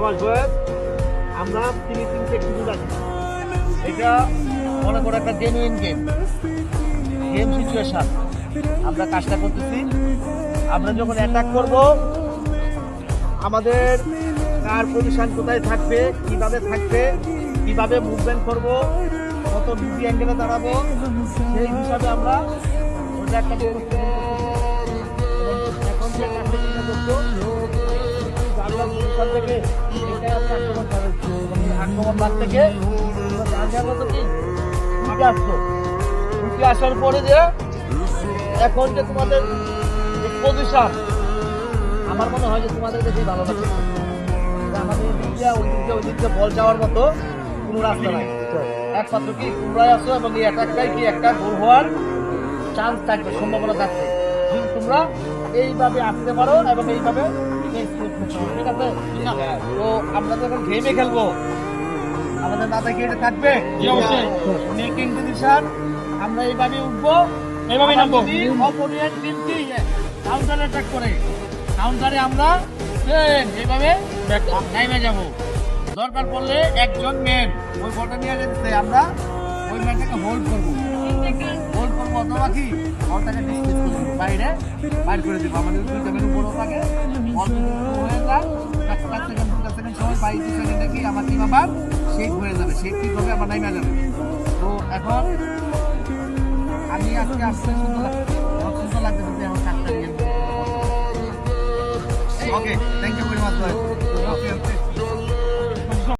সমাজ বয়স আমরা ফিনিশিংটা একটু রাখি। এটা মনে করো একটা জেনুইন গেম সিচুয়েশন। আমরা কাজটা করতেছি, আমরা যখন অ্যাটাক করব আমাদের কার পজিশন কোথায় থাকবে, কিভাবে মুভমেন্ট করব, কত ডিজি অ্যাঙ্গেলে দাঁড়াবো, সেই হিসাবে আমরা ওটা একটা এখন যে কাজটা করবো থেকে আক্রমণ বাদ থেকে আসার পরে যে এখন যে তোমাদের পজিশন আমার মনে হয় যে তোমাদের কাছে ভালো লাগছে। আমাদের ওই দিকে বল যাওয়ার মতো কোনো রাস্তা নাই, একমাত্র কি তোমরাই আসো এবং এই অ্যাটাকটাই কি একটা গোল হওয়ার চান্স থাকবে, সম্ভাবনা থাকবে যদি তোমরা এইভাবে আসতে পারো এবং এইভাবে। ঠিক আছে, তো আমরা যখন গেমে খেলবো আমাদের মাথায় কি এটা থাকবে, মেকিং ডিসিশন আমরা এইভাবে উঠবো, এইভাবে নামবো। অপোনেন্ট টিমকে কাউন্টার অ্যাটাক করে কাউন্টারে আমরা এইভাবে নেমে যাবো। দরকার পড়লে একজন মেন ওই বলটা নিয়ে যেতে আমরা ওই ম্যানটাকে হোল্ড করবো অথবা কি বলটাকে ডিসমিস করবো, বাইর করে দেবো। আমাদের দুইটা মেন উপরও থাকে, হয়ে যায় 1 সেকেন্ড 2 সেকেন্ড সময় 22 সেকেন্ডে কি আমার টিম আবার শেক হয়ে যাবে, শেক ঠিক হবে আমার নেমে যাবে। তো এখন আমি আজকে আসতে সুন্দর লাগবে যদি আমার কাজটা নিয়ে। Okay, thank you very much. Okay.